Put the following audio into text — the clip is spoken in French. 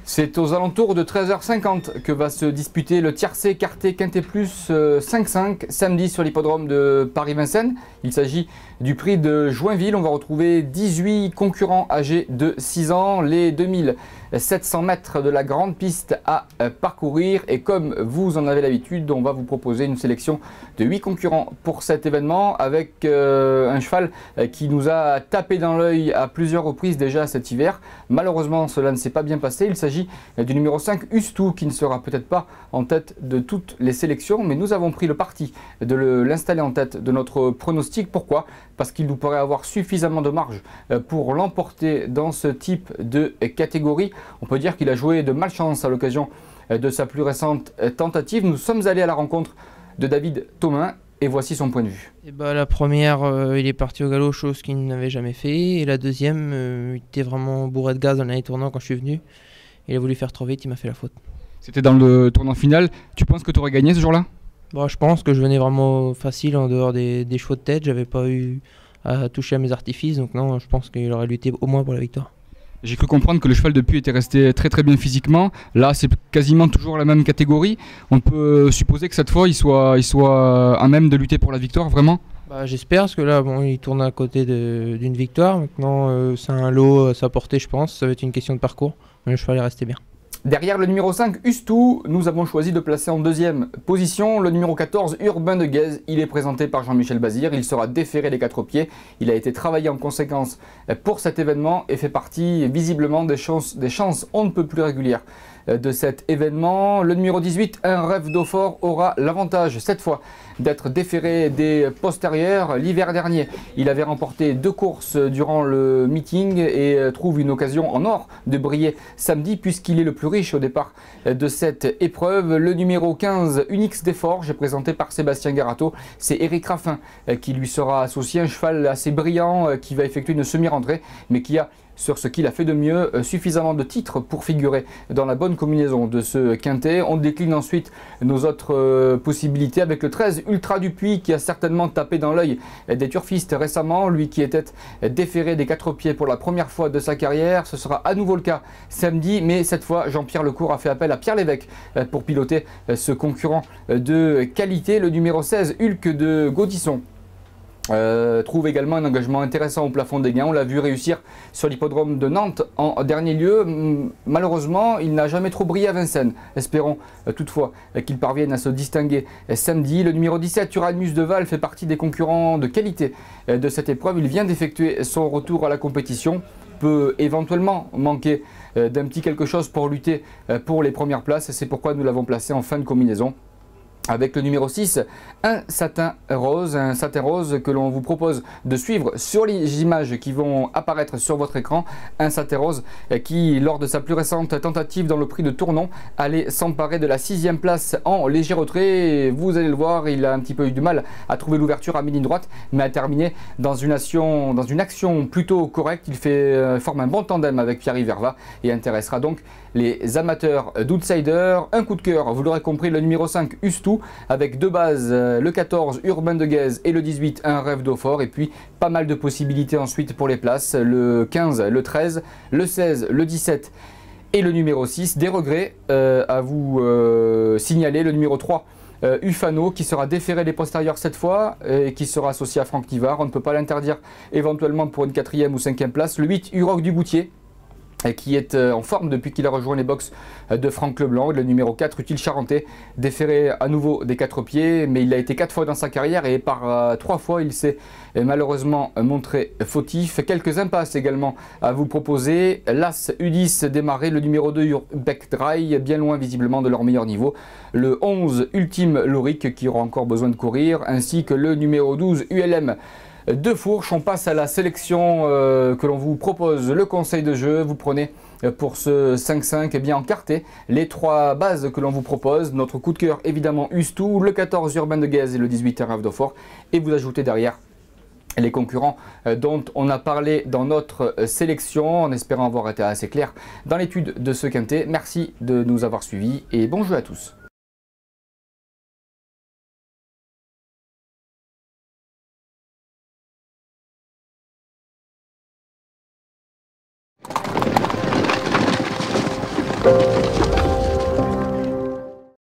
C'est aux alentours de 13h50 que va se disputer le tiercé quarté quinté plus 5-5 samedi sur l'hippodrome de Paris-Vincennes. Il s'agit du prix de Joinville. On va retrouver 18 concurrents âgés de 6 ans, les 2700 mètres de la grande piste à parcourir. Et comme vous en avez l'habitude, on va vous proposer une sélection de 8 concurrents pour cet événement avec un cheval qui nous a tapé dans l'œil à plusieurs reprises déjà cet hiver. Malheureusement, cela ne s'est pas bien passé. Il s'agit du numéro 5, Ustou, qui ne sera peut-être pas en tête de toutes les sélections, mais nous avons pris le parti de l'installer en tête de notre pronostic. Pourquoi ? Parce qu'il nous paraît avoir suffisamment de marge pour l'emporter dans ce type de catégorie. On peut dire qu'il a joué de malchance à l'occasion de sa plus récente tentative. Nous sommes allés à la rencontre de David Thomain et voici son point de vue. Et la première, il est parti au galop, chose qu'il n'avait jamais fait. Et la deuxième, il était vraiment bourré de gaz dans l'année tournant quand je suis venu. Il a voulu faire trop vite, il m'a fait la faute. C'était dans le tournant final. Tu penses que tu aurais gagné ce jour-là ? Je pense que je venais vraiment facile en dehors des chevaux de tête. J'avais pas eu à toucher à mes artifices. Donc non, je pense qu'il aurait lutté au moins pour la victoire. J'ai cru comprendre que le cheval de Puy était resté très très bien physiquement. Là, c'est quasiment toujours la même catégorie. On peut supposer que cette fois, il soit à même de lutter pour la victoire, vraiment ? J'espère, parce que là, il tourne à côté d'une victoire. Maintenant, c'est un lot à sa portée, je pense. Ça va être une question de parcours. Mais le cheval est resté bien. Derrière le numéro 5, Ustou, nous avons choisi de placer en deuxième position le numéro 14, Urbain de Guèze. Il est présenté par Jean-Michel Bazir. Il sera déféré les 4 pieds. Il a été travaillé en conséquence pour cet événement et fait partie visiblement des chances on ne peut plus régulières de cet événement. Le numéro 18, Un rêve d'eau-fort, aura l'avantage cette fois d'être déféré des postérieurs. L'hiver dernier, il avait remporté 2 courses durant le meeting et trouve une occasion en or de briller samedi puisqu'il est le plus riche au départ de cette épreuve. Le numéro 15, Unix des Forges, présenté par Sébastien Garato. C'est Eric Raffin qui lui sera associé, un cheval assez brillant qui va effectuer une semi-rentrée mais qui a, sur ce qu'il a fait de mieux, suffisamment de titres pour figurer dans la bonne combinaison de ce quintet. On décline ensuite nos autres possibilités avec le 13, Ultra Dupuis, qui a certainement tapé dans l'œil des turfistes récemment, lui qui était déféré des 4 pieds pour la première fois de sa carrière. Ce sera à nouveau le cas samedi, mais cette fois Jean-Pierre Lecourt a fait appel à Pierre Lévesque pour piloter ce concurrent de qualité. Le numéro 16, Hulk de Gaudisson, trouve également un engagement intéressant au plafond des gains. On l'a vu réussir sur l'hippodrome de Nantes en dernier lieu. Malheureusement, il n'a jamais trop brillé à Vincennes. Espérons toutefois qu'il parvienne à se distinguer samedi. Le numéro 17, Uranus de Val, fait partie des concurrents de qualité de cette épreuve. Il vient d'effectuer son retour à la compétition. Peut éventuellement manquer d'un petit quelque chose pour lutter pour les premières places. C'est pourquoi nous l'avons placé en fin de combinaison avec le numéro 6, un satin rose que l'on vous propose de suivre sur les images qui vont apparaître sur votre écran. Un satin rose qui, lors de sa plus récente tentative dans le prix de Tournon, allait s'emparer de la 6e place en léger retrait. Vous allez le voir, il a un petit peu eu du mal à trouver l'ouverture à mi-ligne droite, mais a terminé dans une action plutôt correcte. Il forme un bon tandem avec Pierre-Yves Verva et intéressera donc les amateurs d'outsiders. Un coup de cœur, vous l'aurez compris, le numéro 5, Ustou, avec 2 bases, le 14, Urbain de Guèze, et le 18, Un rêve d'eau-fort. Et puis pas mal de possibilités ensuite pour les places, le 15, le 13, le 16, le 17 et le numéro 6. Des regrets à vous signaler, le numéro 3, Ufano, qui sera déféré des postérieurs cette fois et qui sera associé à Franck Tivard. On ne peut pas l'interdire éventuellement pour une 4e ou 5e place. Le 8, Uroc du Boutier, qui est en forme depuis qu'il a rejoint les box de Franck Leblanc. Le numéro 4, Utile Charentais, déféré à nouveau des 4 pieds, mais il a été 4 fois dans sa carrière et par 3 fois il s'est malheureusement montré fautif. Quelques impasses également à vous proposer. L'As U10 démarré, le numéro 2, Urbeck Dry, bien loin visiblement de leur meilleur niveau. Le 11, Ultime Loric, qui aura encore besoin de courir, ainsi que le numéro 12, ULM de Fourche. On passe à la sélection que l'on vous propose, le conseil de jeu. Vous prenez pour ce 5-5 bien encarté les 3 bases que l'on vous propose. Notre coup de cœur évidemment Ustou, le 14 Urbain de Guèze et le 18 Un rêve d'eau-fort. Et vous ajoutez derrière les concurrents dont on a parlé dans notre sélection, en espérant avoir été assez clair dans l'étude de ce quintet. Merci de nous avoir suivis et bon jeu à tous. Merci.